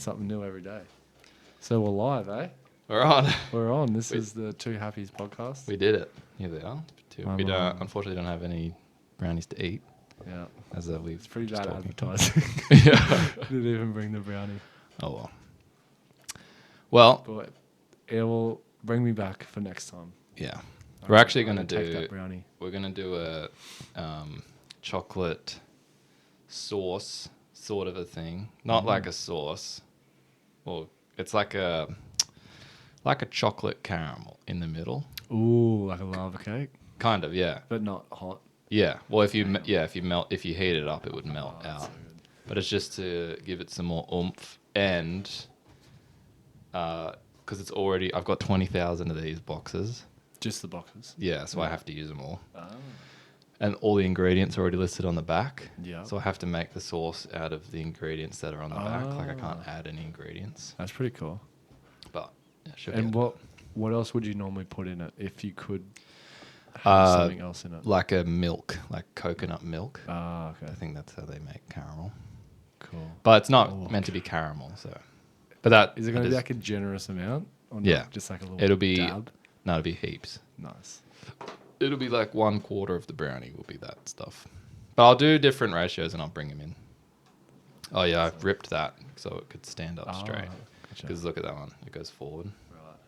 something new every day. So we're live, eh? We're on. We're on. This is the Two Happies podcast. We did it. Here they are. We unfortunately don't have any brownies to eat. Yeah. It's pretty bad talking. advertising. Yeah. Didn't even bring the brownie. Oh well. Well. But it will bring me back for next time. Yeah. We're actually going to take that brownie. We're going to do a chocolate sauce sort of a thing. Not like a sauce. Well, it's like a chocolate caramel in the middle. Ooh, like a lava cake? Kind of, yeah. But not hot. Yeah. Well, if you heat it up, it would melt out. So but it's just to give it some more oomph, and because I've got 20,000 of these boxes. Just the boxes? Yeah, so I have to use them all. Oh. And all the ingredients are already listed on the back. Yeah. So I have to make the sauce out of the ingredients that are on the back. Like I can't add any ingredients. That's pretty cool. But yeah, should and what else would you normally put in it if you could have something else in it? Like a milk, like coconut milk. Ah, okay. I think that's how they make caramel. Cool. But it's not meant to be caramel, so. But that is it going to be like a generous amount? Or yeah. Just like a little dab? No, it'll be heaps. Nice. It'll be like 1/4 of the brownie will be that stuff. But I'll do different ratios and I'll bring them in. Oh yeah, I've ripped that so it could stand up straight. Because look at that one, it goes forward. Right.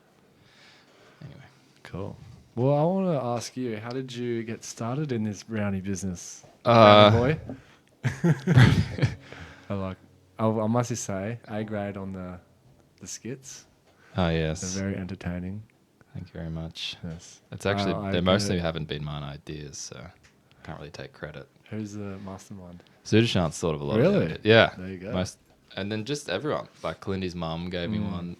Anyway. Cool. Well, I want to ask you, how did you get started in this brownie business? Brownie boy? I must just say, A grade on the skits. Oh yes. They're very entertaining. Thank you very much. Yes. It's actually, they mostly haven't been mine ideas, so I can't really take credit. Who's the mastermind? Sudashant's sort of a lot of it. Yeah. There you go. And then just everyone. Like Clindy's mum gave me one.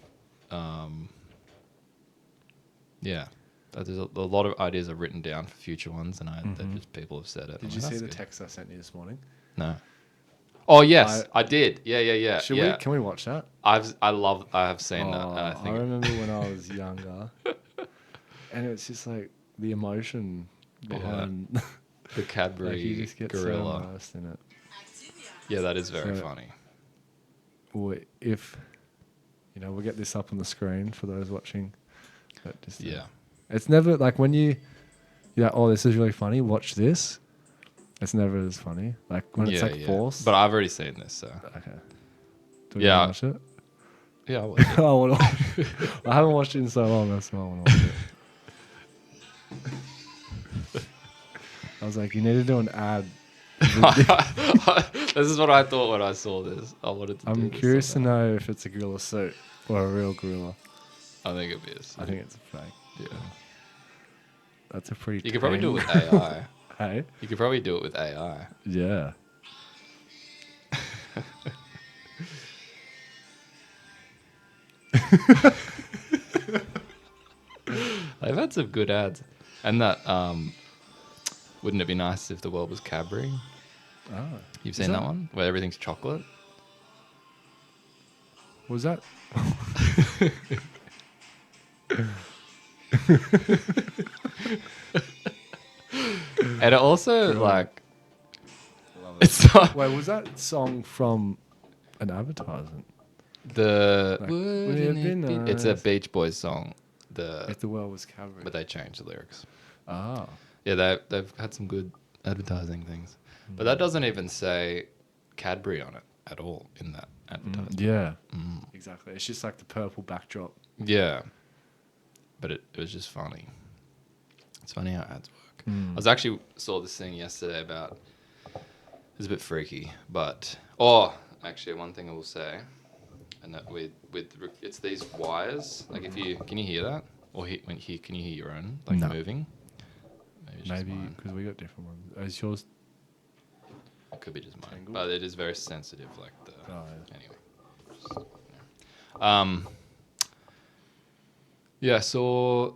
Yeah. There's a lot of ideas are written down for future ones, and people have said it. Did you see the text I sent you this morning? No. Oh yes, I did. Yeah. Can we watch that? I have seen that. And I remember when I was younger, and it's just like the emotion behind the Cadbury like you just get gorilla. So immersed in it. Yeah, that is very funny. Well, if we'll get this up on the screen for those watching. But just it's never like when you're like, oh, this is really funny. Watch this. It's never as funny. Like when it's like forced. But I've already seen this, so. Okay. Do we watch it? Yeah, I'll watch it. I want to watch it. I haven't watched it in so long, that's why I want to watch it. I was like, you need to do an ad. This is what I thought when I saw this. I'm curious to know if it's a gorilla suit or a real gorilla. I think it'd be a suit. I think it's a fake. Yeah. That's a pretty. You could probably do it with AI. Hey? You could probably do it with AI. Yeah. They've had some good ads. And that, wouldn't it be nice if the world was Cadbury? Oh. You've seen that one? Where everything's chocolate? Was that? And it also, like... It's not, wait, was that song from an advertisement? It's a Beach Boys song. If the world was Cadbury. But they changed the lyrics. Ah. Yeah, they've had some good advertising things. But that doesn't even say Cadbury on it at all in that advertisement. Yeah. Exactly. It's just like the purple backdrop. Yeah. But it was just funny. It's funny how ads work. I was actually saw this thing yesterday about... It's a bit freaky, but... Oh, actually, one thing I will say... And that it's these wires. Like if you can you hear that, or can you hear your own moving? Maybe because we got different ones. Is yours? It could be just mine, tangled? But it is very sensitive. Like the anyway. Yeah, I saw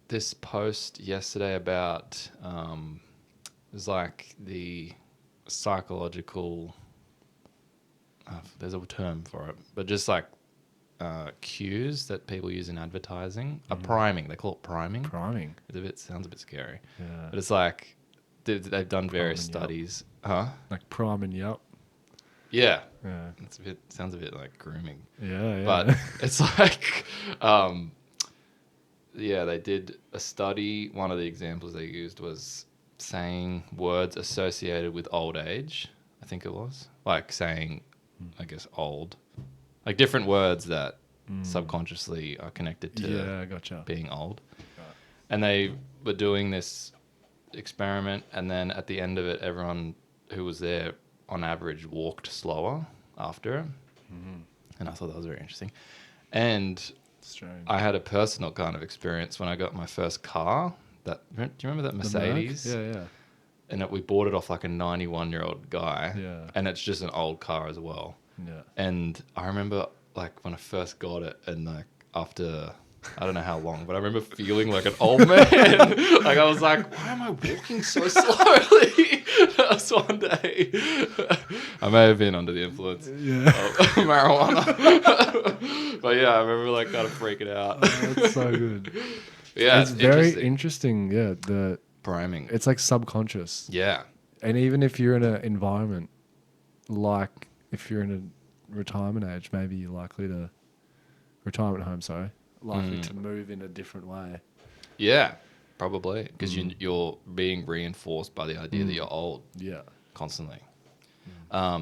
this post yesterday about it was like the psychological. There's a term for it, but just like cues that people use in advertising are priming. They call it priming. Priming. Sounds a bit scary. Yeah. But it's like they've done various studies. Huh? Like priming you up. Yeah. Yeah. Sounds a bit like grooming. Yeah. But it's like, they did a study. One of the examples they used was saying words associated with old age. I think it was like saying, I guess, old, like different words that subconsciously are connected to gotcha. being old. Right. And they were doing this experiment, and then at the end of it, everyone who was there on average walked slower after it. And I thought that was very interesting. And Strange. I had a personal kind of experience when I got my first car. Do you remember that Mercedes? Yeah. And we bought it off like a 91-year-old guy. Yeah. And it's just an old car as well. Yeah. And I remember like when I first got it, and like after I don't know how long, but I remember feeling like an old man. Like I was like, why am I walking so slowly? That was one day. I may have been under the influence of marijuana. But yeah, I remember like kind of freaking out. Oh, that's so good. Yeah, it's very interesting. Yeah, the priming. It's like subconscious. Yeah. And even if you're in an environment, like if you're in a retirement age, maybe you're likely to retirement home. Sorry. Likely to move in a different way. Yeah, probably. Because you're being reinforced by the idea that you're old. Yeah. Constantly. What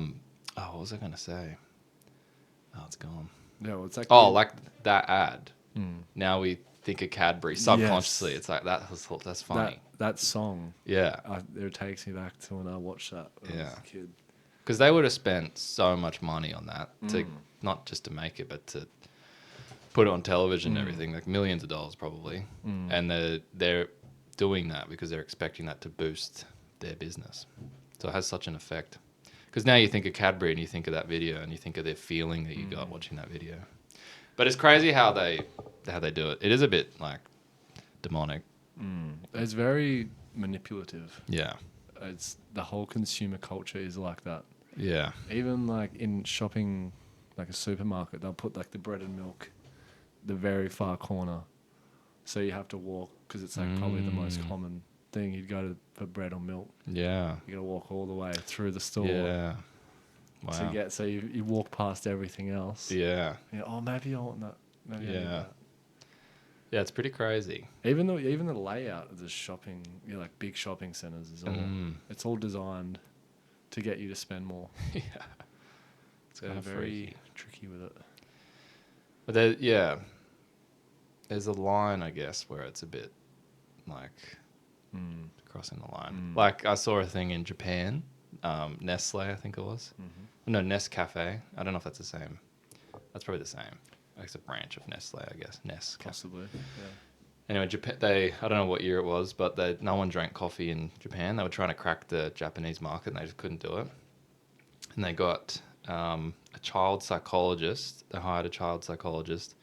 was I going to say? Oh, it's gone. Yeah, well, it's like... like that ad. Now we think of Cadbury subconsciously. Yes. It's like, that's funny. That song. Yeah. It takes me back to when I watched that when I was a kid. Because they would have spent so much money on that, to not just to make it, but to put it on television and everything, like millions of dollars probably. And they're doing that because they're expecting that to boost their business. So it has such an effect. Because now you think of Cadbury and you think of that video and you think of their feeling that you got watching that video. But it's crazy how they do it. It is a bit like demonic. It's very manipulative. Yeah. It's the whole consumer culture is like that. Yeah. Even like in shopping, like a supermarket, they'll put like the bread and milk the very far corner, so you have to walk because it's like probably the most common thing. You'd go for bread or milk. Yeah. You gotta walk all the way through the store. Yeah. Wow. So you walk past everything else. Yeah. Maybe I want that. Maybe I need that. Yeah, it's pretty crazy. Even the layout of the shopping, like big shopping centers is all it's all designed to get you to spend more. Yeah. It's kind of very tricky with it. But there's a line, I guess, where it's a bit like crossing the line. Like I saw a thing in Japan, Nestle, I think it was. No, Nescafe. I don't know if that's the same. That's probably the same. It's a branch of Nestle, I guess. Nescafe. Possibly. Yeah. Anyway, Japan. I don't know what year it was, but no one drank coffee in Japan. They were trying to crack the Japanese market, and they just couldn't do it. And they got a child psychologist. They hired a child psychologist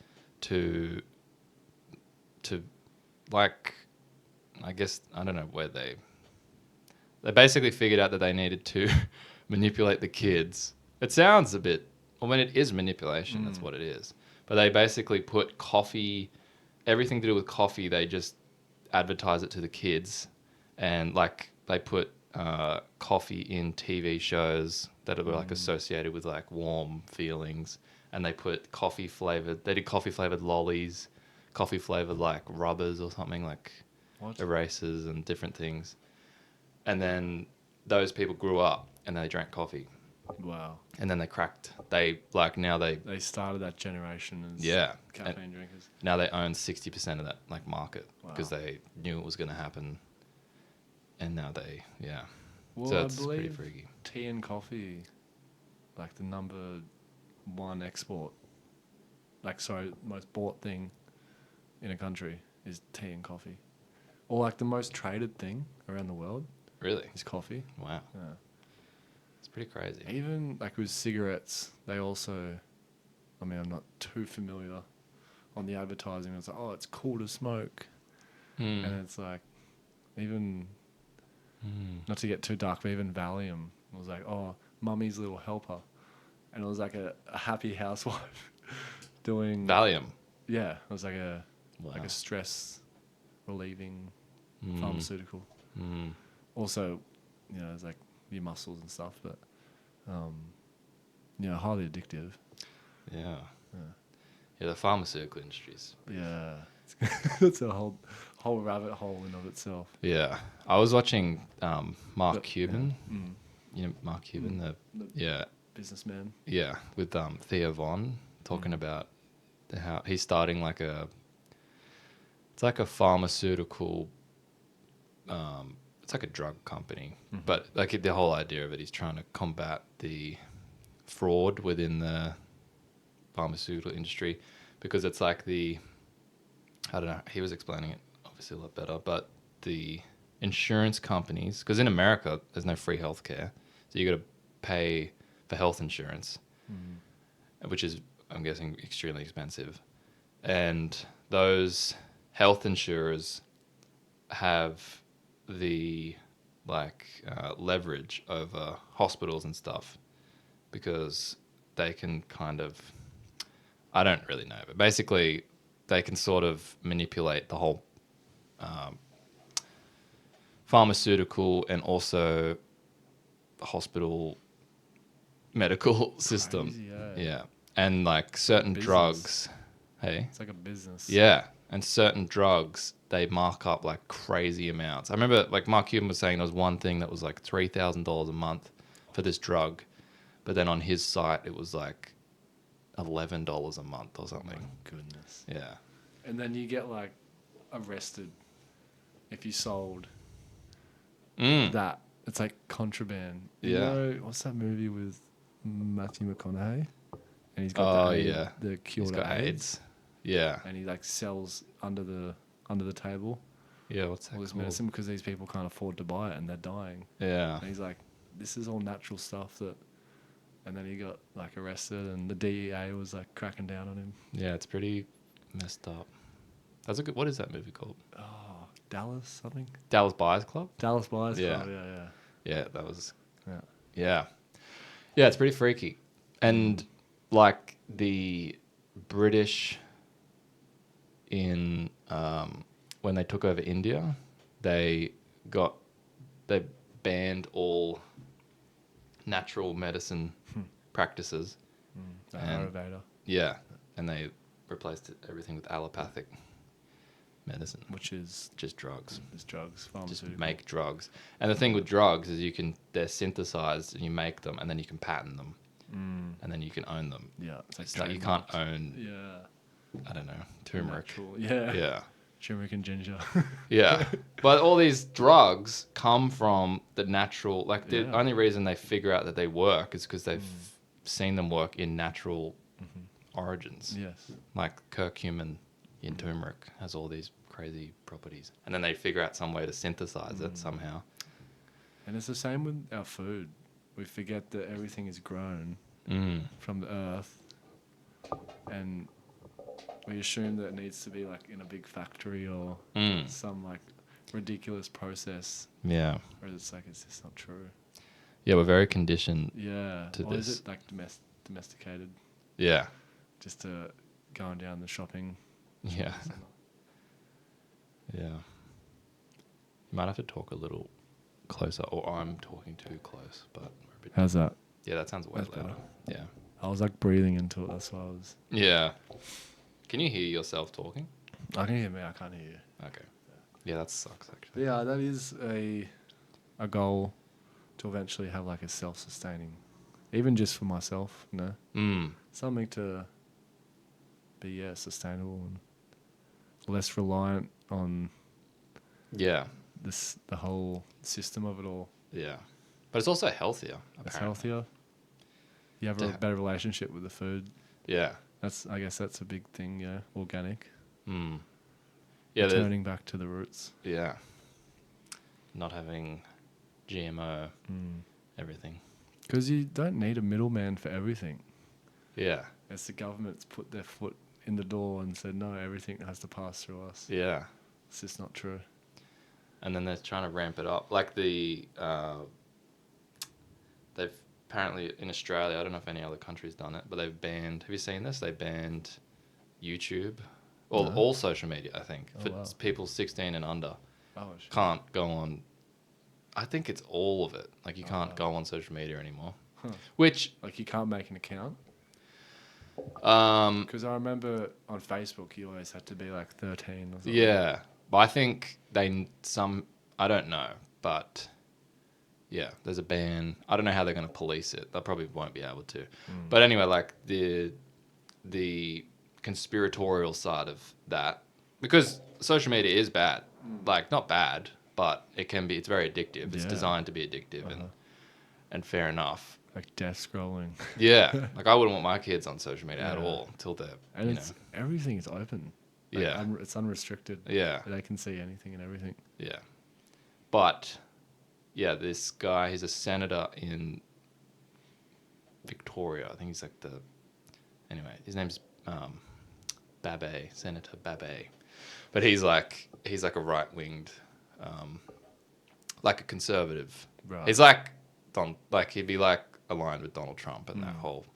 to like, I guess, I don't know where they basically figured out that they needed to manipulate the kids. It sounds a bit, it is manipulation. That's what it is. But they basically put coffee, everything to do with coffee, they just advertise it to the kids. And like they put coffee in TV shows that were like associated with like warm feelings. And they put they did coffee flavored lollies, coffee flavored like rubbers or something, like erasers and different things. And then those people grew up and they drank coffee. Wow. And then they They started that generation as caffeine drinkers. Now they own 60% of that like market because they knew it was going to happen. And now Well, so I it's pretty believe freaky. tea and coffee, like the number one export, most bought thing in a country is tea and coffee. Or like the most traded thing around the world. Really? Is coffee. Wow. Yeah. It's pretty crazy. Even like with cigarettes, they also, I'm not too familiar on the advertising. It's like, it's cool to smoke. And it's like, even, not to get too dark, but even Valium was like, mummy's little helper. And it was like a happy housewife doing... Valium? Yeah. It was like a stress relieving pharmaceutical. Also, it's like your muscles and stuff, but Yeah, highly addictive. Yeah. Yeah, the pharmaceutical industries. Yeah. It's a whole rabbit hole in of itself. Yeah. I was watching Mark But, Cuban. yeah. Mm. You know Mark Cuban, The businessman. Yeah, with Thea Von talking about how he's starting like it's like a pharmaceutical it's like a drug company. But like the whole idea of it, he's trying to combat the fraud within the pharmaceutical industry because it's like I don't know, he was explaining it obviously a lot better, but the insurance companies, because in America there's no free healthcare, so you got to pay for health insurance, which is, I'm guessing, extremely expensive. And those health insurers have the leverage over hospitals and stuff because they can kind of, I don't really know, but basically they can sort of manipulate the whole pharmaceutical and also hospital medical system. Crazy, Yeah. And like certain drugs. Hey? It's like a business. Yeah. And certain drugs, they mark up like crazy amounts. I remember like Mark Cuban was saying there was one thing that was like $3,000 a month for this drug. But then on his site, it was like $11 a month or something. Oh my goodness. Yeah. And then you get like arrested if you sold that. It's like contraband. You know, what's that movie with Matthew McConaughey? And he's got the cure he's to got AIDS. Yeah. And he like sells under the table. Yeah, what's that all this called? medicine because these people can't afford to buy it and they're dying. Yeah. And he's like, this is all natural stuff that. And then he got like arrested, and the DEA was like cracking down on him. Yeah, it's pretty messed up. That's a good. What is that movie called? Oh, Dallas something. Dallas Buyers Club. Dallas Buyers Yeah. Club. Yeah. Yeah, that was. Yeah. Yeah. Yeah, it's pretty freaky, and like the British in when they took over India, they banned all natural medicine practices. The Ayurveda. Yeah, and they replaced everything with allopathic medicine, which is just drugs. It's drugs, pharmaceutical. Just make drugs. And the thing with drugs is they're synthesized and you make them, and then you can patent them, and then you can own them. Yeah, it's like you can't own. Yeah. I don't know, turmeric. Natural, yeah. Yeah. Turmeric and ginger. Yeah. But all these drugs come from the natural, like the only reason they figure out that they work is because they've seen them work in natural origins. Yes. Like curcumin in turmeric has all these crazy properties. And then they figure out some way to synthesize it somehow. And it's the same with our food. We forget that everything is grown from the earth, and we assume that it needs to be like in a big factory or some like ridiculous process. Yeah. Whereas it's like, it's just not true. Yeah, we're very conditioned to this. Is it like domesticated? Yeah. Just to going down the shopping. Yeah. Yeah. You might have to talk a little closer, or I'm talking too close, but we're a bit. How's that? Yeah, that sounds way louder. Yeah. I was like breathing into it, that's why I was. Yeah. Can you hear yourself talking? I can hear me, I can't hear you. Okay. Yeah, that sucks actually. Yeah, that is a goal to eventually have like a self-sustaining, even just for myself, you know? Something to be sustainable and less reliant on the whole system of it all. Yeah. But it's also healthier. It's healthier. You have a better relationship with the food. Yeah. I guess that's a big thing, yeah. Organic. Yeah. Returning back to the roots. Yeah. Not having GMO, everything. Because you don't need a middleman for everything. Yeah. It's the government's put their foot in the door and said, no, everything has to pass through us. Yeah. It's just not true. And then they're trying to ramp it up. Like they've apparently in Australia, I don't know if any other country's done it, but they've banned, have you seen this? They banned YouTube, all social media, I think, for people 16 and under. Oh, shit. Can't go on, I think it's all of it. Like you can't go on social media anymore. Which like you can't make an account. Um, Because I remember on Facebook, you always had to be like 13 or something. yeah, but I think I don't know, but yeah, there's a ban. I don't know how they're going to police it. They probably won't be able to. But anyway, like the conspiratorial side of that, because social media is bad. Like not bad, but it can be. It's very addictive. It's Yeah. designed to be addictive, and fair enough. Like death scrolling. Yeah, like I wouldn't want my kids on social media at Yeah. all until they're And it's everything is open. Like, Yeah. It's unrestricted. Yeah. They can see anything and everything. Yeah. But yeah, this guy, he's a senator in Victoria. I think he's like anyway, his name's Babet, Senator Babet. But he's like a right-winged, like a conservative. Right. He's like he'd be like aligned with Donald Trump and that whole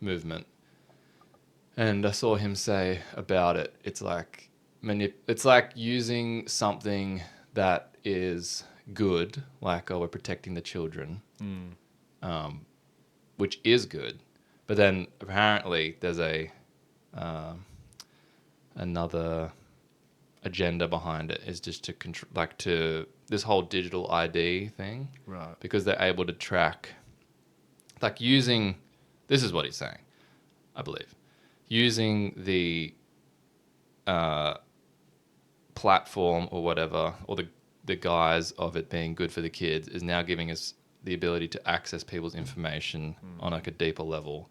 movement. And I saw him say about it, it's like using something that is good, like, oh, we're protecting the children, which is good, but then apparently there's another agenda behind it, is just to to this whole digital ID thing, Right. because they're able to track, like using, this is what he's saying, I believe, using the platform or whatever, or the guise of it being good for the kids, is now giving us the ability to access people's information on like a deeper level.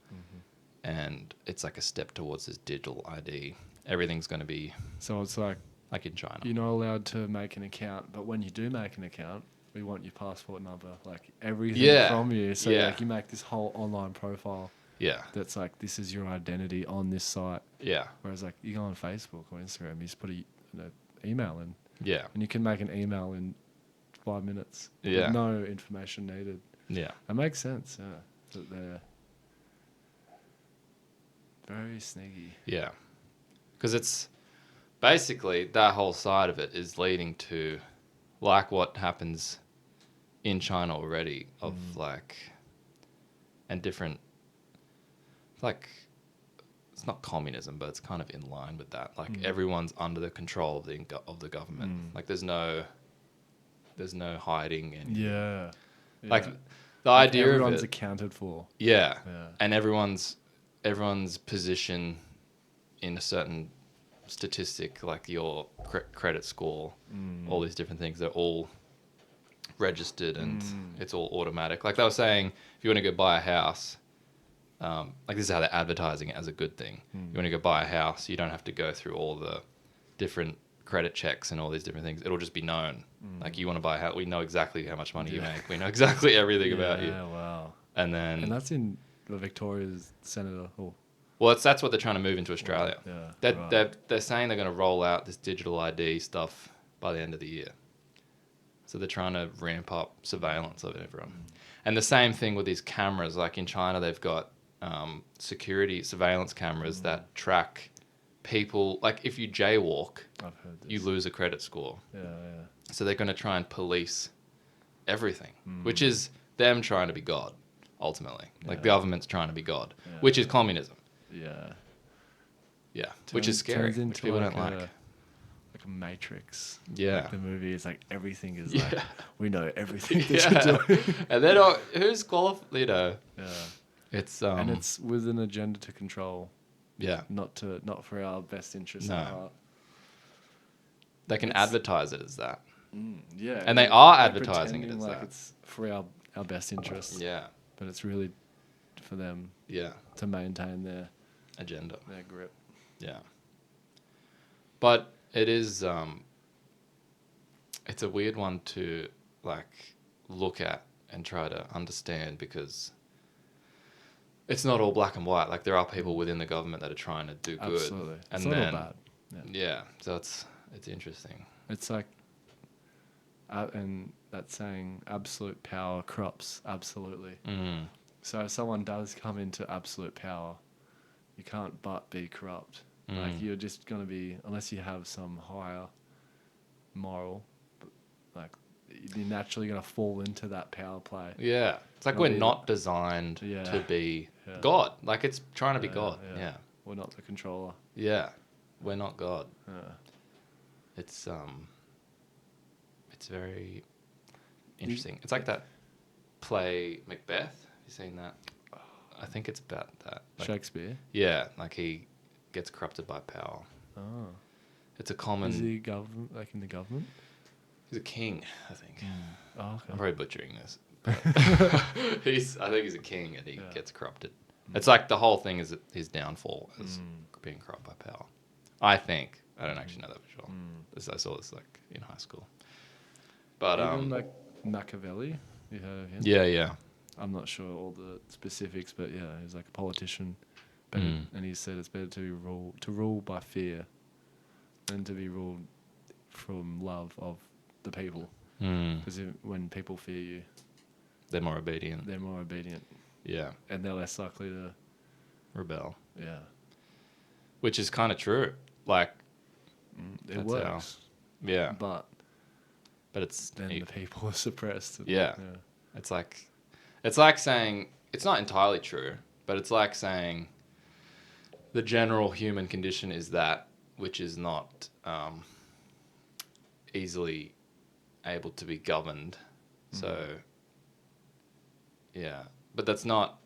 And it's like a step towards this digital ID. Everything's going to be So it's like in China. you're not allowed to make an account, but when you do make an account, we want your passport number, like everything from you. So like you make this whole online profile. Yeah. That's like, this is your identity on this site. Yeah. Whereas like you go on Facebook or Instagram, you just put an email in. Yeah. And you can make an email in 5 minutes. Yeah. With no information needed. Yeah. It makes sense, yeah. That they're very sneaky. Yeah. Because it's basically, that whole side of it is leading to like what happens in China already, of like, and different, like, it's not communism, but it's kind of in line with that. Like everyone's under the control of the government. Like there's no hiding, and Yeah. like the idea everyone's of it, accounted for. yeah. Yeah. And everyone's position in a certain statistic, like your credit score, all these different things, they're all registered, and it's all automatic. Like they were saying, if you want to go buy a house, like this is how they're advertising it as a good thing. You want to go buy a house, you don't have to go through all the different credit checks and all these different things. It'll just be known. Like you want to buy a house, we know exactly how much money you make. We know exactly everything about you. Yeah, wow. And then, And that's in the Victoria's Senator. Oh, well, that's what they're trying to move into Australia. Yeah, They're saying they're going to roll out this digital ID stuff by the end of the year. So they're trying to ramp up surveillance of everyone. And the same thing with these cameras. Like in China, they've got security surveillance cameras that track people. Like if you jaywalk, I've heard this. you lose a credit score. Yeah. So they're going to try and police everything, which is them trying to be God, ultimately. Like the government's trying to be God, which is communism. Yeah. Yeah, which is scary, which people don't like. Like a Matrix. Yeah. Like the movie is like, everything is like, we know everything that you're doing. And then who's qualified, Yeah. It's and it's with an agenda to control. Yeah. Not for our best interest No. at heart. They can advertise it as that. Yeah. And they are they're advertising it pretending as like that. it's for our best interests. Yeah. But it's really for them to maintain their Agenda. their grip. Yeah. But it is it's a weird one to like look at and try to understand, because it's not all black and white. Like there are people within the government that are trying to do good. Absolutely. And it's then not all bad. yeah, so it's interesting. It's like, and that saying, absolute power corrupts absolutely. So if someone does come into absolute power, you can't but be corrupt. Like you're just going to be, unless you have some higher moral, like you're naturally going to fall into that power play. Yeah. It's like we're not designed to be God. Like it's trying to be God. Yeah. We're not the controller. Yeah. We're not God. Yeah. It's very interesting. It's like that play Macbeth. Have you seen that? I think it's about that. Like, Shakespeare? Yeah. Like he gets corrupted by power. Oh. It's a common... Is he in the government? He's a king, I think. Oh, okay. I'm probably butchering this. I think he's a king and he gets corrupted. It's like the whole thing is his downfall is being corrupted by power. I think. I don't actually know that for sure. I saw this like in high school. But even like Machiavelli, you heard of him? Yeah. I'm not sure all the specifics, but yeah, he's like a politician, and he said it's better to rule by fear than to be ruled from love of the people. Because when people fear you, they're more obedient. Yeah. And they're less likely to rebel. Yeah. Which is kind of true. Like, it works. Yeah. But it's... Then the people are suppressed. Yeah. It's like saying... It's not entirely true, but it's like saying the general human condition is that which is not easily able to be governed. So, yeah. But that's not...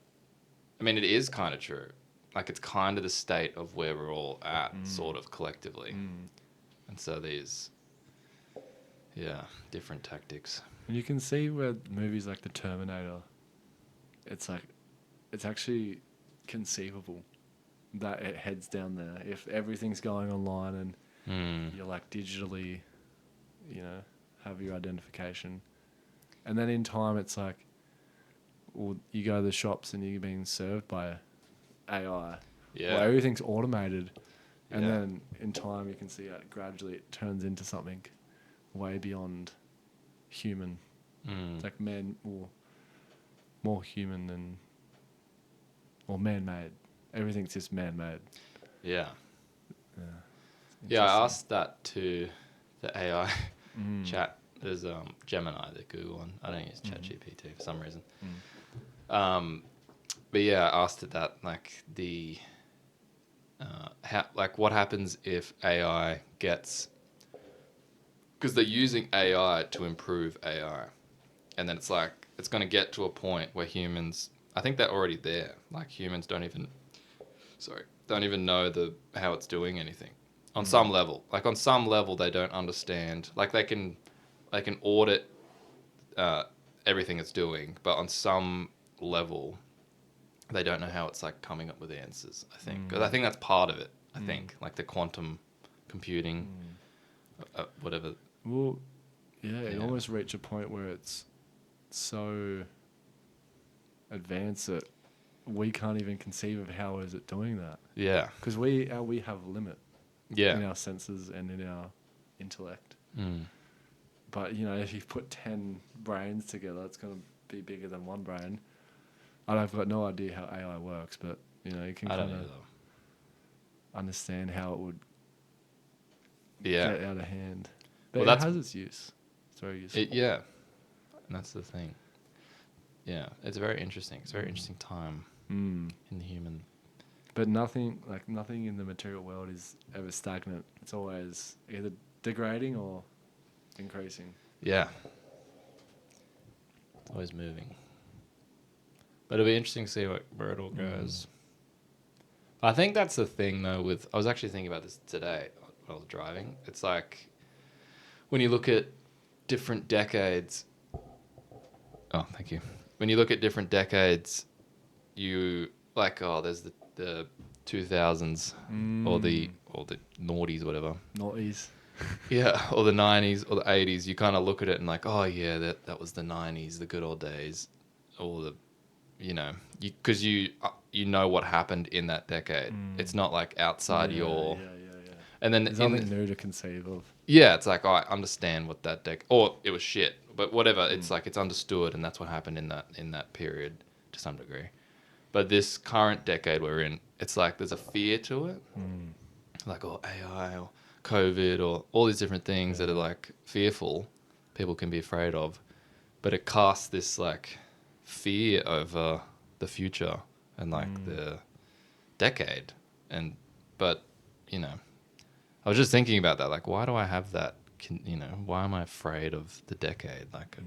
I mean, it is kind of true. Like, it's kind of the state of where we're all at, sort of, collectively. And so there's, different tactics. And you can see where movies like The Terminator, it's actually conceivable that it heads down there. If everything's going online and you're like digitally, have your identification. And then in time it's like, well, you go to the shops and you're being served by AI. Yeah. Well, everything's automated. And then in time you can see how gradually it turns into something way beyond human. It's like more human than... Or man-made. Everything's just man-made. Yeah. Yeah, I asked that to the AI chat. There's Gemini, the Google one. I don't use ChatGPT for some reason. But yeah, I asked it that, like the what happens if AI gets... Because they're using AI to improve AI. And then it's like, it's going to get to a point where humans... I think they're already there. Like humans don't even know how it's doing anything on some level. Like on some level, they don't understand. Like they can audit everything it's doing, but on some level, they don't know how it's like coming up with answers. I think. 'Cause I think that's part of it. I think like the quantum computing, whatever. Well, it almost reached a point where it's so advanced that we can't even conceive of how is it doing that. Yeah. Because we have a limit. Yeah. In our senses and in our intellect. But if you put 10 brains together, it's going to be bigger than one brain. I've got no idea how AI works, but you can kind of understand how it would get out of hand. But it has its use. It's very useful. And that's the thing. Yeah, it's very interesting. It's a very interesting time in the human. But nothing in the material world is ever stagnant. It's always either degrading or increasing. Yeah. It's always moving. But it'll be interesting to see where it all goes. I think that's the thing, though, I was actually thinking about this today while I was driving. It's like, when you look at different decades... Oh, thank you. When you look at different decades, you... Like, there's the 2000s or the noughties, whatever. Noughties. Yeah, or the 90s or the 80s. You kind of look at it and like, oh, yeah, that was the 90s, the good old days. Or the... because you know what happened in that decade. It's not like outside your... Yeah. And then there's nothing new to conceive of. Yeah, it's like, I understand what that or it was shit, but whatever. It's like it's understood, and that's what happened in that period to some degree. But this current decade we're in, it's like there's a fear to it, like AI or COVID or all these different things that are like fearful, people can be afraid of, but it casts this like fear over the future and like the decade. But you know, I was just thinking about that. Like, why do I have that? Why am I afraid of the decade? Like,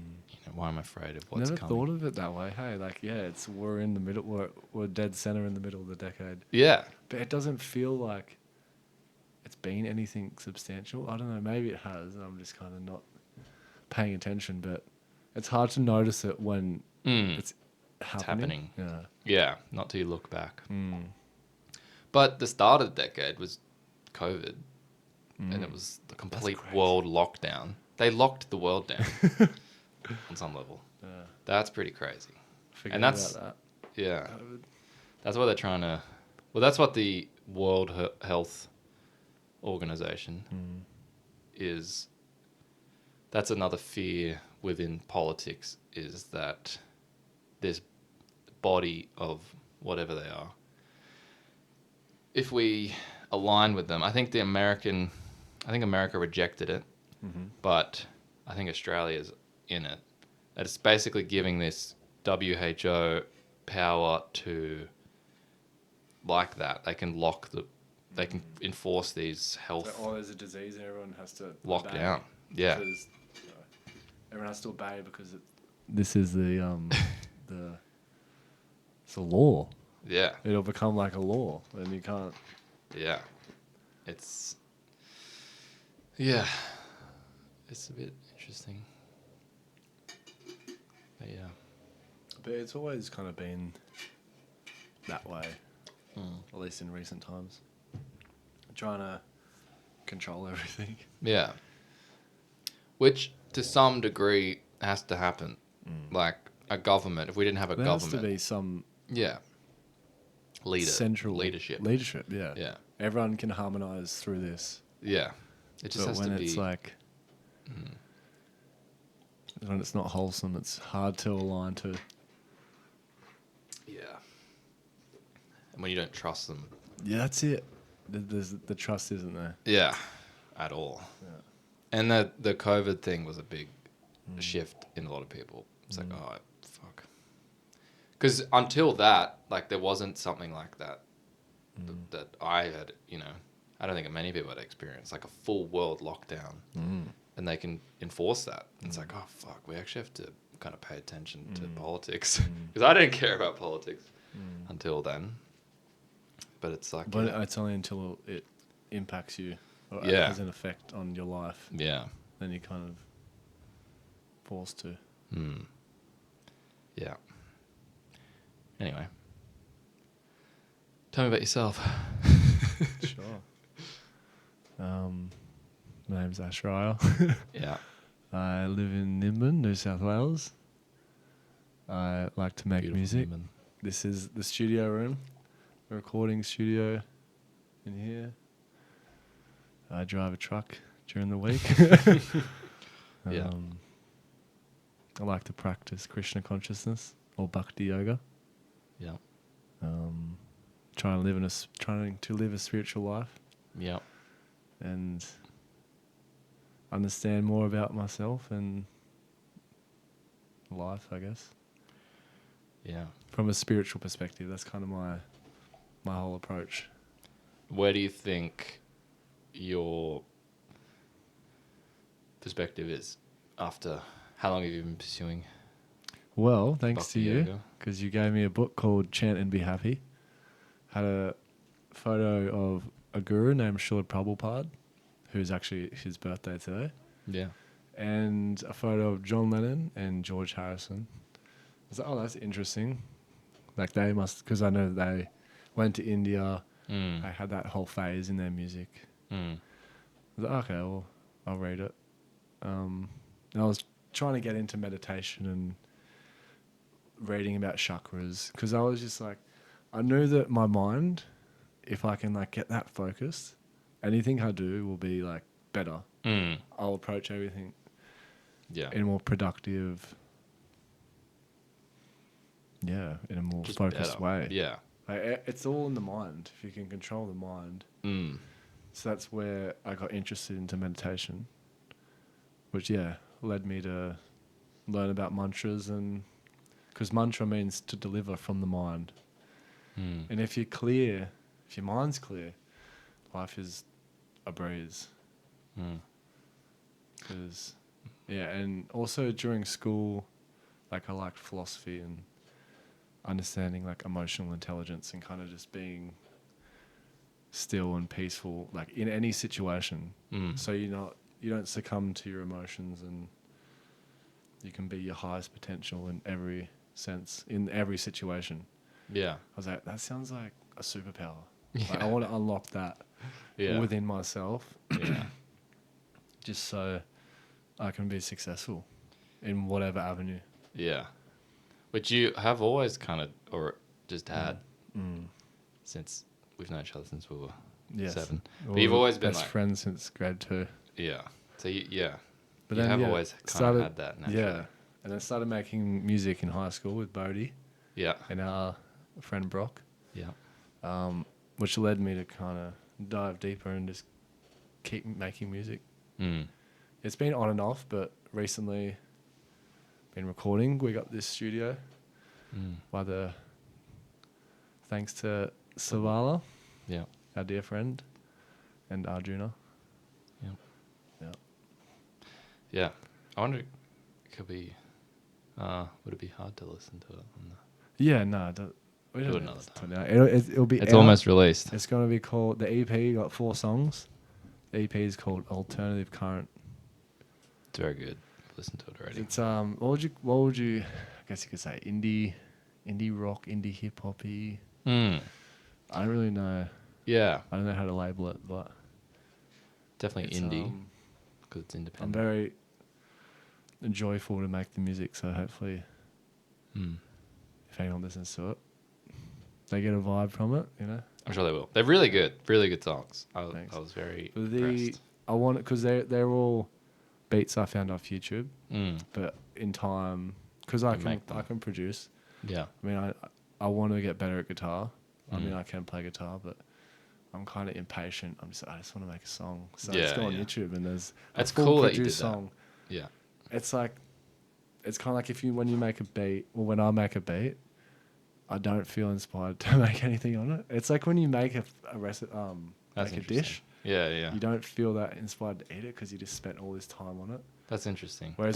why am I afraid of what's Never coming? thought of it that way. Hey, like, yeah, we're in the middle. We're dead center in the middle of the decade. Yeah. But it doesn't feel like it's been anything substantial. I don't know. Maybe it has. And I'm just kind of not paying attention. But it's hard to notice it when it's happening. Yeah. Yeah. Not till you look back. But the start of the decade was COVID. And it was the complete world lockdown. They locked the world down on some level. Yeah. That's pretty crazy. And that's about that. Yeah. COVID. That's what they're trying to. Well, that's what the World Health Organization is. That's another fear within politics, is that this body of whatever they are, if we align with them, I think America rejected it, but I think Australia's in it. And it's basically giving this WHO power to, like that. They can they can enforce these health. So, there's a disease and everyone has to lock obey. Down. Yeah. Everyone has to obey because this is the it's a law. Yeah. It'll become like a law, and you can't. Yeah. It's a bit interesting. But yeah. But it's always kind of been that way, at least in recent times. Trying to control everything. Yeah. Which, to some degree, has to happen. Like a government. If we didn't have a government, there has to be some central leadership. Yeah. Yeah. Everyone can harmonize through this. Yeah. It just has to be. When it's like, when it's not wholesome, it's hard to align to. Yeah. And when you don't trust them. Yeah, that's it. The trust isn't there. Yeah, at all. Yeah. And the COVID thing was a big shift in a lot of people. It's like, oh, fuck. Because until that, like, there wasn't something like that that I had, I don't think many people had experienced, like a full world lockdown. And they can enforce that. It's like, oh, fuck, we actually have to kind of pay attention to politics. Because I didn't care about politics until then. But it's like... But it's only until it impacts you or has an effect on your life. Yeah. Then you're kind of forced to. Yeah. Anyway. Tell me about yourself. Sure. My name's Ashraya. Yeah. I live in Nimbin, New South Wales. I like to make music. Nimbin. This is the studio room, a recording studio in here. I drive a truck during the week. I like to practice Krishna consciousness or Bhakti yoga. Yeah. Trying to live a spiritual life. Yeah. And understand more about myself and life, I guess. Yeah. From a spiritual perspective, that's kind of my whole approach. Where do you think your perspective is after how long have you been pursuing? Well, thanks Bhakti to you, yoga? because you gave me a book called Chant and Be Happy. Had a photo of a guru named Srila Prabhupada, who's actually his birthday today. Yeah. And a photo of John Lennon and George Harrison. I was like, oh, that's interesting. Like they must, because I know they went to India. They had that whole phase in their music. I was like, okay, well, I'll read it. And I was trying to get into meditation and reading about chakras, because I was just like, I knew that my mind, if I can like get that focused, anything I do will be like better. I'll approach everything in a more productive, in a more just focused better. way. Yeah. Like, it's all in the mind. If you can control the mind. So that's where I got interested into meditation, which, led me to learn about mantras, and because mantra means to deliver from the mind. And if you're clear, if your mind's clear, life is a breeze. Because, and also during school, like I liked philosophy and understanding like emotional intelligence and kind of just being still and peaceful, like in any situation. So you don't succumb to your emotions, and you can be your highest potential in every sense, in every situation. Yeah. I was like, that sounds like a superpower. Like, I want to unlock that within myself. Yeah. Just so I can be successful in whatever avenue. Yeah. Which you have always kind of, or just had since we've known each other since we were 7. But you've always been best friends since grade 2. Yeah. So you But you then have always kind of had that naturally. Yeah. And then started making music in high school with Bodie. Yeah. And our friend Brock. Yeah. Which led me to kind of dive deeper and just keep making music. It's been on and off, but recently been recording. We got this studio thanks to Savala, our dear friend, and Arjuna. Yeah. I wonder, would it be hard to listen to it? Yeah, no, we don't do it another time. It'll be. It's out. almost released. It's going to be called, the EP got 4 songs. The EP is called Alternative Current. It's very good. I've listened to it already. It's what would you I guess you could say indie rock, indie hip hoppy. I don't really know. Yeah. I don't know how to label it, but definitely indie because it's independent. I'm very joyful to make the music, so hopefully if anyone listens to it, they get a vibe from it, you know. I'm sure they will. They're really good songs. I was very impressed. I want it because they're all beats I found off YouTube, but in time, because I can produce. Yeah. I mean, I want to get better at guitar. I mean, I can play guitar, but I'm kind of impatient. I just want to make a song. So I just go on YouTube and there's a full cool produced song. Yeah. It's like, it's kind of like when you make a beat, or when I make a beat, I don't feel inspired to make anything on it. It's like when you make a recipe, like a dish. Yeah. You don't feel that inspired to eat it because you just spent all this time on it. That's interesting. Whereas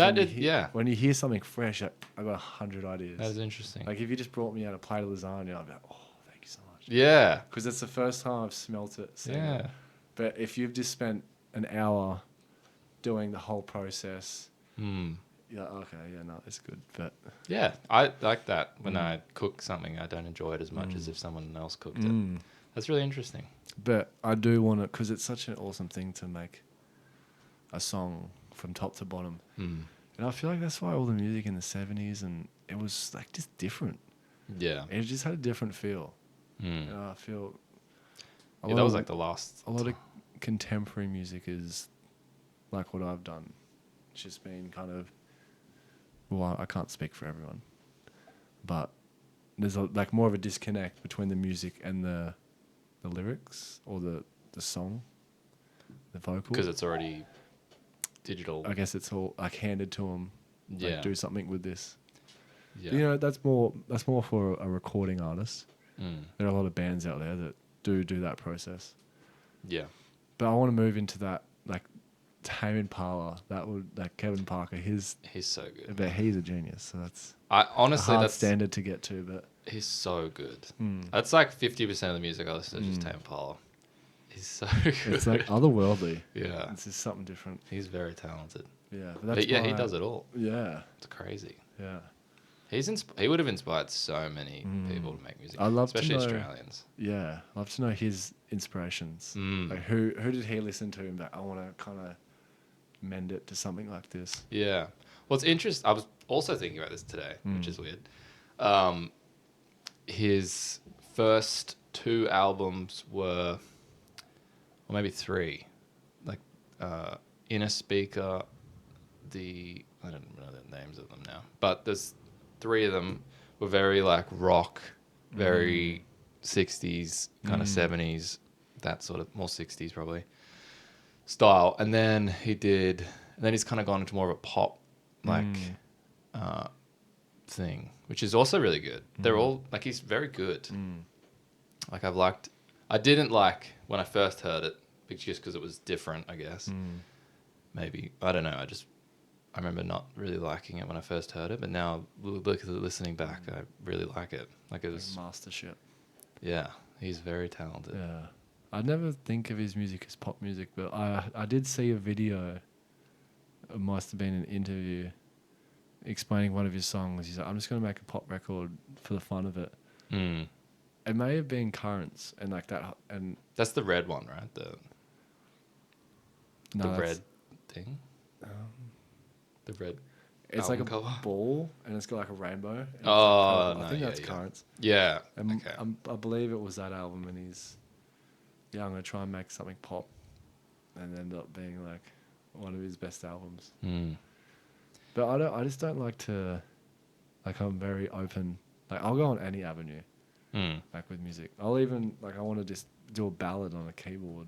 when you hear something fresh, I got 100 ideas. That is interesting. Like if you just brought me out a plate of lasagna, I'd be like, oh, thank you so much. Yeah. Because it's the first time I've smelt it. Yeah. But if you've just spent an hour doing the whole process, you're like, okay, yeah, no, it's good. But yeah, I like that. When I cook something, I don't enjoy it as much as if someone else cooked it. That's really interesting. But I do want to, because it's such an awesome thing to make a song from top to bottom. And I feel like that's why all the music in the 70s, and it was like just different. Yeah. It just had a different feel. And I feel... that was like the last... A lot of contemporary music is like what I've done. It's just been kind of... Well, I can't speak for everyone. But there's like more of a disconnect between the music and the lyrics or the song, the vocal. Because it's already digital. I guess it's all like handed to them. Yeah. Like, do something with this. Yeah. But, you know, that's more for a recording artist. There are a lot of bands out there that do that process. Yeah. But I want to move into that, like Tame Impala. Like Kevin Parker. He's so good. But he's a genius. So that's honestly a hard standard to get to. But he's so good. That's like 50% of the music I listen to is just Tame Impala. He's so good. It's like otherworldly. Yeah. It's just something different. He's very talented. Yeah. But he does it all. Yeah. It's crazy. Yeah. He would have inspired so many people to make music. Especially Australians. Yeah. I'd love to know his inspirations. Like who did he listen to and be like, I want to kind of mend it to something like this. Yeah. Well, it's interesting. I was also thinking about this today, which is weird. His first 2 albums were, or maybe 3, like Inner Speaker, I don't know the names of them now, but there's 3 of them were very like rock, very 60s, kind of 70s, that sort of, more 60s probably. style, and then he's kind of gone into more of a pop like thing, which is also really good. They're all like, he's very good. Like I didn't like when I first heard it, just because it was different, I guess. Maybe, I don't know. I remember not really liking it when I first heard it, but now listening back, I really like it. Like it was mastership. Yeah, he's very talented. Yeah, I never think of his music as pop music, but I did see a video. It must have been an interview explaining one of his songs. He's like, I'm just going to make a pop record for the fun of it. It may have been Currents and like that, and that's the red one, right? The red thing. The red. It's like a cover? ball, and it's got like a rainbow. Oh, like I think that's Currents. Yeah. And okay. I believe it was that album, and I'm going to try and make something pop, and end up being like one of his best albums. But I just don't like to, like, I'm very open. Like, I'll go on any avenue, like with music. I'll even, like, I want to just do a ballad on a keyboard.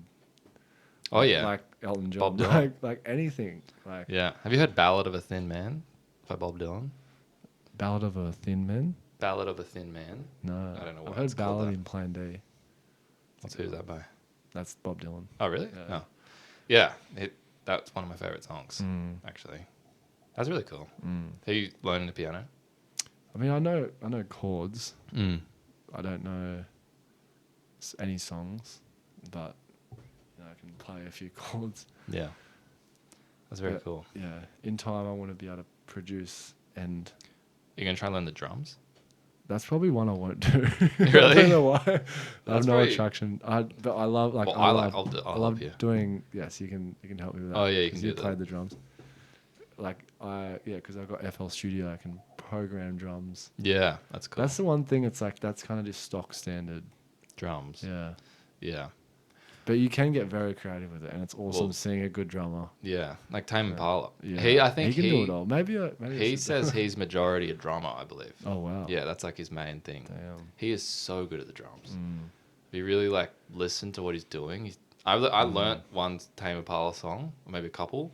Oh, yeah. Like Elton John. Bob Dylan. Like anything. Like, yeah. Have you heard Ballad of a Thin Man by Bob Dylan? Ballad of a Thin Man? Ballad of a Thin Man? No. I don't know what I've heard it's called. Ballad in Plain D. Who's that by? That's Bob Dylan. Oh, really? Yeah. Oh. Yeah. That's one of my favorite songs, actually. That's really cool. Are you learning the piano? I mean, I know chords. I don't know any songs, but I can play a few chords. Yeah. That's very cool. Yeah. In time, I want to be able to produce, and You're going to try and learn the drums? that's probably one I won't do. Really? I don't know why. I have no attraction. But I love, like, Well, I love help you. doing. Yes, you can help me with that. Oh, yeah, you can do You that. played the drums. Like because I've got FL Studio, I can program drums. Yeah, that's cool. That's the one thing. It's like that's kind of just stock standard drums. Yeah. Yeah. But you can get very creative with it, and it's awesome seeing a good drummer. Yeah, like Tame Impala. Yeah. I think he can do it all. Maybe he says he's majority a drummer, I believe. Oh wow. Yeah, that's like his main thing. Damn. He is so good at the drums. If you really like listen to what he's doing, I learnt one Tame Impala song, or maybe a couple,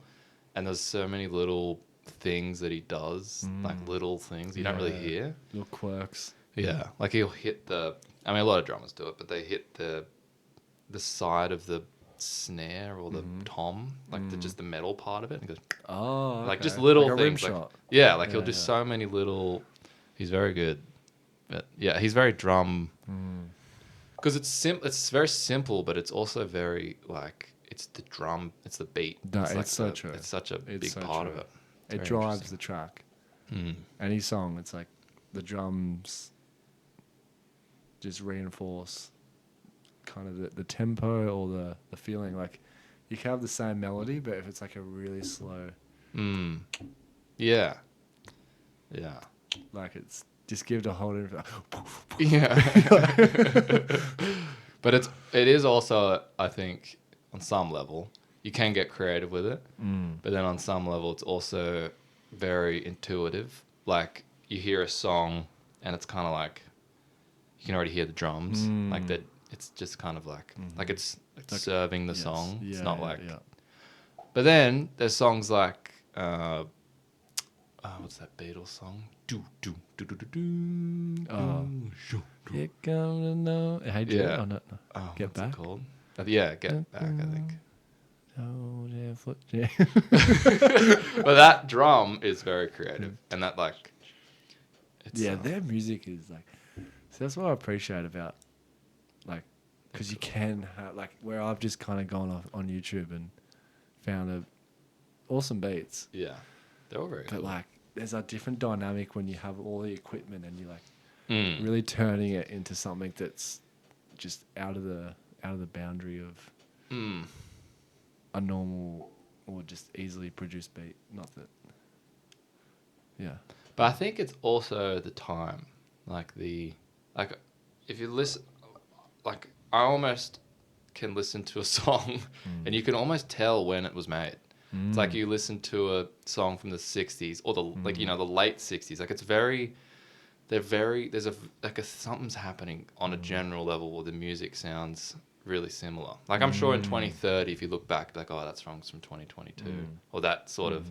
and there's so many little things that he does, like little things you don't really hear. Little quirks. Yeah, like he'll hit a lot of drummers do it, but they hit the side of the snare or the tom, like just the metal part of it, and goes, like just little like things. A rim shot. Yeah, like he'll do so many little. He's very good, but yeah, he's very drum. Because it's very simple, but it's also very like it's the drum, it's the beat. No, it's like so true. It's such a big part of it. It drives the track. Any song, it's like the drums just reinforce kind of the tempo or the feeling. Like you can have the same melody, but if it's like a really slow, yeah, like it's just give it a whole different. Yeah, but it is also, I think, on some level you can get creative with it, but then on some level it's also very intuitive. Like you hear a song and it's kind of like you can already hear the drums, like that. It's just kind of like it's like serving the song. Yeah, it's not like. Yeah. But then there's songs like what's that Beatles song? Do do do do do do. Here come the no. Hey, Jude. Yeah. Oh, no. Oh, Get what's Back. it called? Yeah, Get Back. I think. Oh, yeah, foot. Yeah. But that drum is very creative, and that like. It's, their music is like. So that's what I appreciate about, like, because you can have, like, where I've just kind of gone off on YouTube and found awesome beats. Yeah, they're all very. But cool. like, there's a different dynamic when you have all the equipment and you're like really turning it into something that's just out of the boundary of a normal or just easily produced beat. Not that. Yeah. But I think it's also the time, like if you listen, like I almost can listen to a song and you can almost tell when it was made. It's like you listen to a song from the 60s or the late 60s. Like there's something's happening on a general level where the music sounds really similar. Like I'm sure in 2030, if you look back, like, oh, that song's from 2022, or that sort of,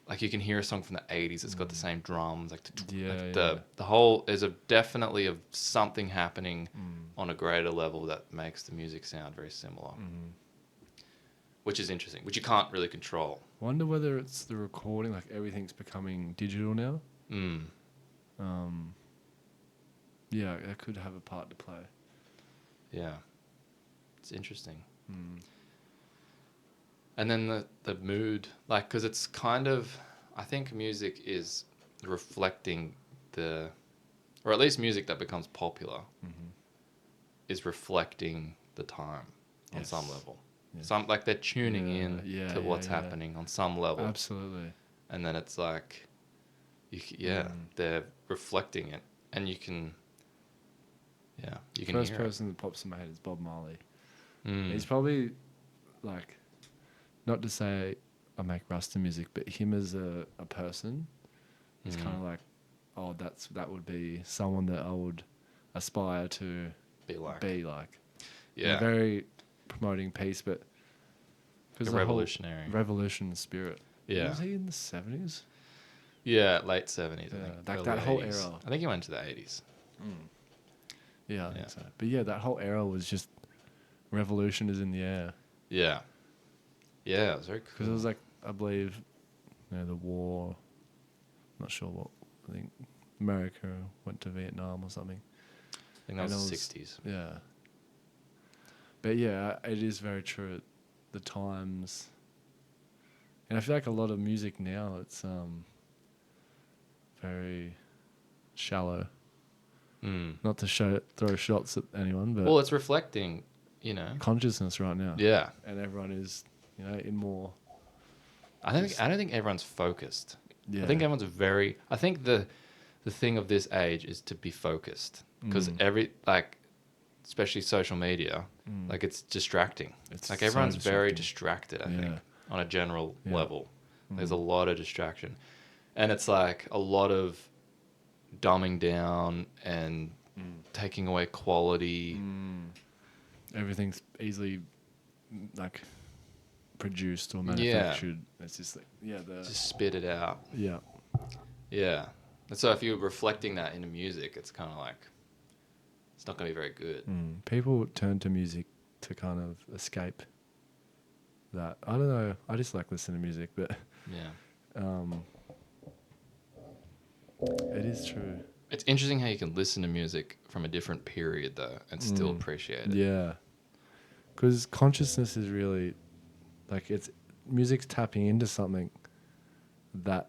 like you can hear a song from the 80s. It's got the same drums, like, the whole. There's definitely something happening on a greater level that makes the music sound very similar, which is interesting, which you can't really control. Wonder whether it's the recording, like everything's becoming digital now. Yeah, that could have a part to play. Yeah, it's interesting. And then the mood, like, because it's kind of, I think music is reflecting or at least music that becomes popular is reflecting the time on some level. Yes. Some, like, they're tuning in to what's happening on some level. Absolutely. And then it's like, they're reflecting it, and you can First hear person that pops in my head is Bob Marley. He's probably, like, not to say I make Rasta music, but him as a person is kind of like, oh, that would be someone that I would aspire to be like. Yeah. And very promoting peace, but because the revolutionary revolution spirit. Yeah. Was he in the 70s? Yeah, late 70s. Yeah, I think. that whole 80s. era. I think he went to the 80s. Yeah, I think so. But yeah, that whole era was just revolution is in the air. Yeah. Yeah, it was very cool. Because it was like, I believe, the war. Not sure what. I think America went to Vietnam or something. I think that was the 60s. Yeah. But yeah, it is very true. The times, and I feel like a lot of music now, it's very shallow. Not to throw shots at anyone, but it's reflecting, consciousness right now. Yeah, and everyone is, in more. I don't think everyone's focused. Yeah. I think everyone's I think the thing of this age is to be focused, because especially social media, like, it's distracting. It's like everyone's very distracted, I think, on a general level. There's a lot of distraction. And it's like a lot of dumbing down and taking away quality. Everything's easily, like, produced or manufactured. It's just like, just spit it out. Yeah. Yeah. And so if you're reflecting that into music, it's kind of like, it's not going to be very good. People turn to music to kind of escape that. I don't know. I just like listening to music, but it is true. It's interesting how you can listen to music from a different period, though, and still appreciate it. Yeah. Because consciousness is really, like, music's tapping into something that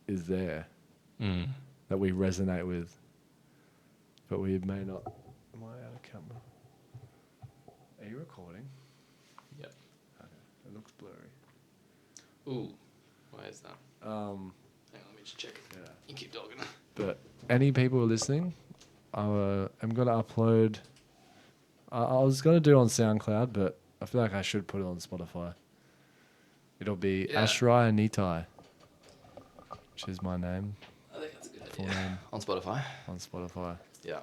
is there, that we resonate with, but we may not. Am I out of camera? Are you recording? Yep. Okay. It looks blurry. Ooh, why is that? Hang on, let me just check it. Yeah. You keep talking. But any people who are listening, I'm going to upload. I was going to do it on SoundCloud, but I feel like I should put it on Spotify. It'll be Ashraya Nitai, which is my name. I think that's a good idea. Name. On Spotify? On Spotify. Yeah.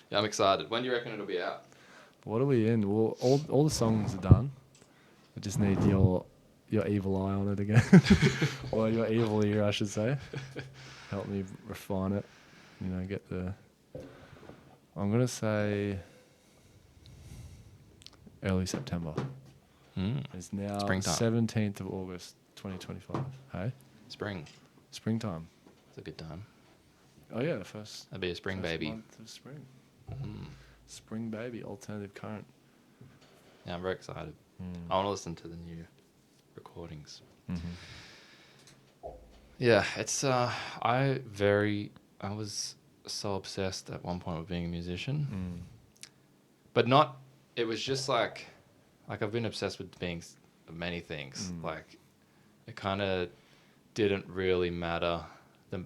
Yeah, I'm excited. When do you reckon it'll be out? What are we in? Well, all the songs are done. I just need your evil eye on it again. Or your evil ear, I should say. Help me refine it. Get the... I'm going to say early September. It's now Springtime. 17th of August, 2025. Hey? Springtime. It's a good time. Oh, yeah, the first... That'd be a spring baby. Month of spring. Spring baby, alternative current. Yeah, I'm very excited. I want to listen to the new recordings. Yeah, it's... I was so obsessed at one point with being a musician. But not... It was just like I've been obsessed with being many things. Like, it kind of didn't really matter.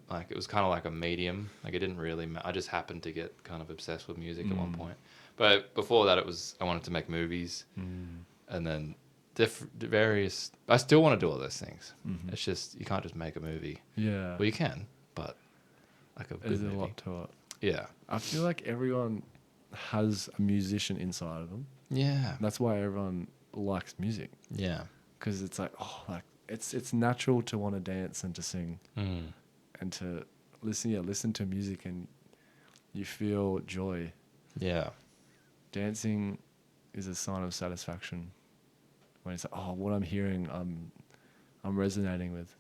Like, it was kind of like a medium. Like, it didn't really matter. I just happened to get kind of obsessed with music at one point. But before that, I wanted to make movies. And then various... I still want to do all those things. It's just, you can't just make a movie. Yeah. Well, you can, but like a good movie. There's a lot to it. Yeah. I feel like everyone has a musician inside of them. Yeah. That's why everyone likes music. Yeah. Because it's like, it's natural to want to dance and to sing and to listen to music, and you feel joy. Yeah. Dancing is a sign of satisfaction. When it's like, what I'm hearing, I'm resonating with.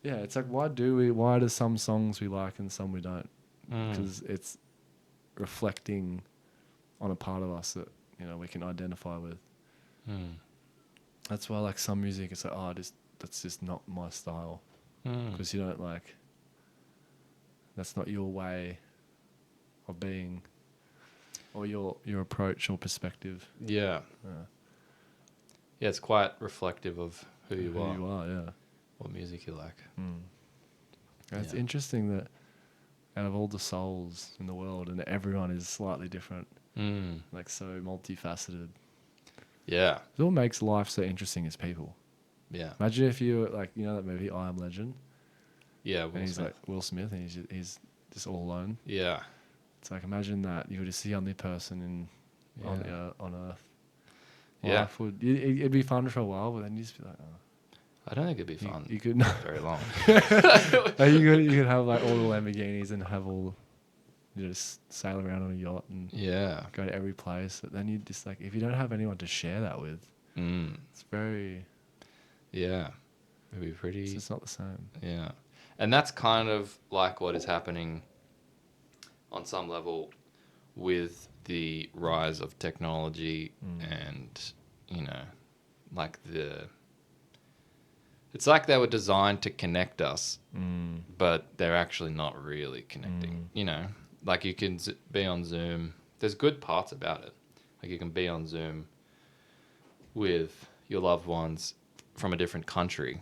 Yeah, it's like, why do some songs we like and some we don't? Because it's reflecting on a part of us that, we can identify with. That's why, like, some music, it's like, that's just not my style. Because you don't that's not your way of being, or your approach or perspective. Yeah. Yeah, it's quite reflective of who you are. Who you are, yeah. What music you like. It's interesting that out of all the souls in the world, and everyone is slightly different, like so multifaceted. Yeah. It's what makes life so interesting is people. Yeah. Imagine if you were like, that movie I Am Legend. Yeah, and he's like Will Smith, and he's just all alone. Yeah. It's like, imagine that you were just the only person on Earth. Yeah. Life it'd be fun for a while, but then you just be like, I don't think it'd be fun. You could very long. you could have like all the Lamborghinis and have all, just sail around on a yacht and go to every place. But then you just like, if you don't have anyone to share that with, it's very it'd be pretty. It's just not the same. Yeah, and that's kind of like what is happening on some level with the rise of technology and like it's like they were designed to connect us, but they're actually not really connecting. Like you can be on Zoom. There's good parts about it. Like you can be on Zoom with your loved ones from a different country.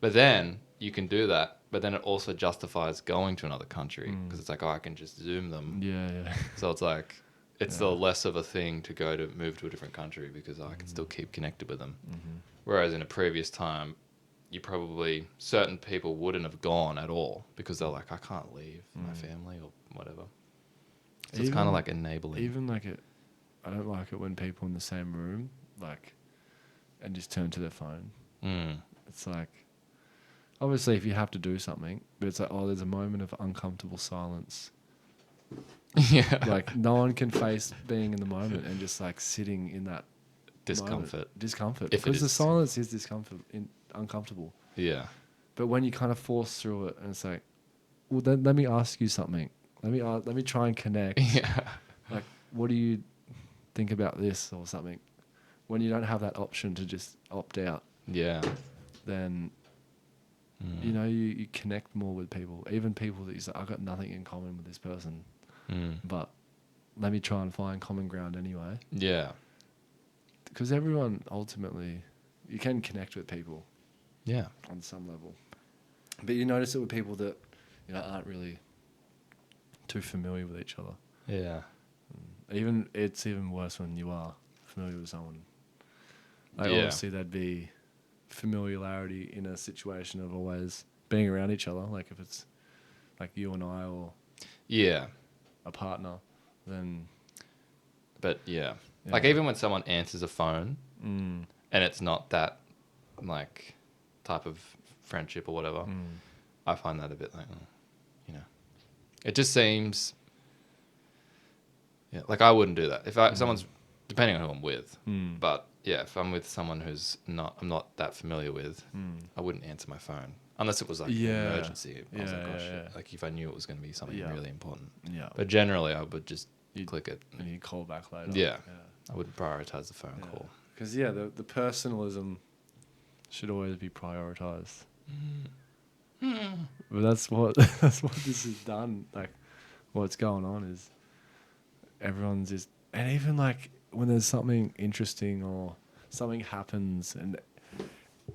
But then you can do that, but then it also justifies going to another country because it's like, I can just Zoom them. Yeah. So it's like, it's the less of a thing to move to a different country because I can still keep connected with them. Whereas in a previous time, certain people wouldn't have gone at all because they're like, I can't leave my family or whatever. So it's kind of like enabling. Even like I don't like it when people in the same room, like, and just turn to their phone. It's like, obviously if you have to do something, but it's like, there's a moment of uncomfortable silence. Yeah. Like no one can face being in the moment and just like sitting in that discomfort. Because the silence is uncomfortable. Yeah. But when you kind of force through it and it's like, well, then let me ask you something. Let me try and connect. Yeah. Like, what do you think about this or something? When you don't have that option to just opt out. Yeah. Then, you connect more with people. Even people that you say, I've got nothing in common with this person. But let me try and find common ground anyway. Yeah. Because everyone, ultimately, you can connect with people. Yeah. On some level. But you notice it with people that, aren't really too familiar with each other. Yeah. It's even worse when you are familiar with someone. Obviously there'd be familiarity in a situation of always being around each other. Like if it's like you and I or a partner, then. But like even when someone answers a phone and it's not that like type of friendship or whatever, I find that a bit like, it just seems. Yeah, like I wouldn't do that if someone's, depending on who I'm with. But if I'm with someone I'm not that familiar with, I wouldn't answer my phone unless it was like an emergency. I was like, oh shit! Like if I knew it was going to be something really important. Yeah. But generally, I would just click it and you call back later. Yeah. I wouldn't prioritize the phone call because the personalism should always be prioritized. But that's what this has done. Like, what's going on is everyone's just, and even like when there's something interesting or something happens, and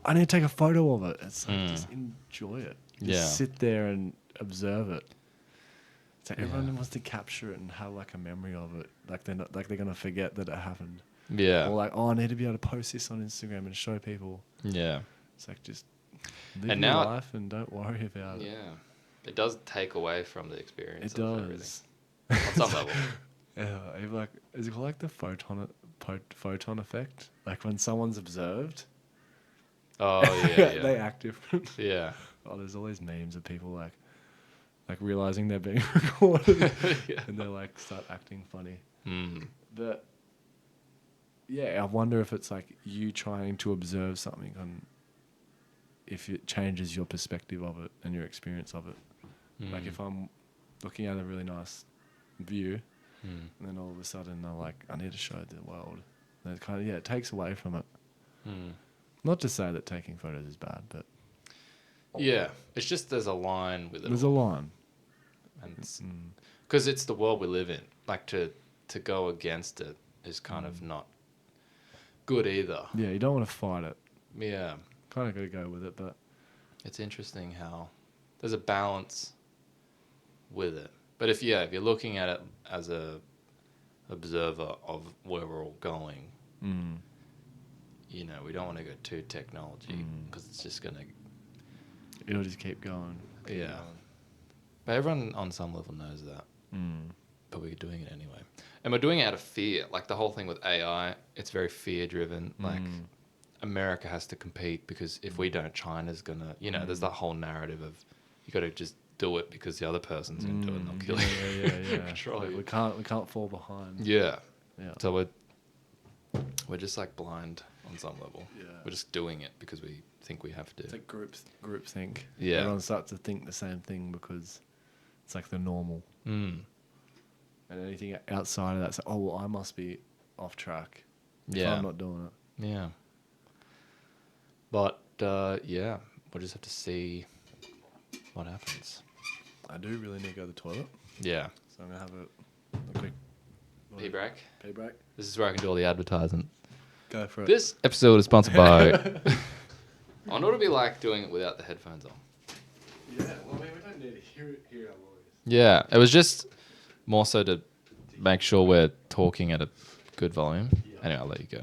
I need to take a photo of it. It's like just enjoy it. Just sit there and observe it. So everyone wants to capture it and have like a memory of it. Like they're gonna forget that it happened. Yeah. Or like, I need to be able to post this on Instagram and show people. Yeah. It's like just live your life and don't worry about it. Yeah. It does take away from the experience. It does. on some level. Like, is it called like the photon effect? Like when someone's observed, Oh yeah, they yeah, act different. yeah. Oh, there's all these memes of people like realizing they're being recorded, Yeah. and they like start acting funny. Mm. But yeah, I wonder if it's like you trying to observe something and if it changes your perspective of it and your experience of it. Like if I'm looking at a really nice view, and then all of a sudden I'm like, I need to show the world. And it kind of it takes away from it. Not to say that taking photos is bad, but Yeah, it's just there's a line with it. there's a line, and because it's the world we live in. Like to go against it is kind of not good either. Yeah, you don't want to fight it. Yeah, Kind of got to go with it, but it's interesting how there's a balance with it. But if you're looking at it as a observer of where we're all going, we don't want to go too technology because it's just gonna. It'll just keep going. Yeah. But everyone on some level knows that. But we're doing it anyway. And we're doing it out of fear. Like the whole thing with AI, it's very fear driven. Like America has to compete because if we don't, China's going to, there's that whole narrative of you got to just do it because the other person's going to do it and they'll kill you. Yeah. Control Like you. we can't fall behind. Yeah. Yeah. So we're just like blind on some level. Yeah. We're just doing it because we think we have to. It's like group think. Yeah. Everyone starts to think the same thing because it's like the normal. And anything outside of that's like, oh, well, I must be off track if I'm not doing it. Yeah. But, we'll just have to see what happens. I do really need to go to the toilet. Yeah. So I'm going to have a quick Pee break. pee break. This is where I can do all the advertising. Go for it. This episode is sponsored by... I wonder what it'd be like doing it without the headphones on. Yeah, well, I mean, we don't need to hear our voice. Yeah, it was just more so to make sure we're talking at a good volume. Yeah. Anyway, I'll let you go.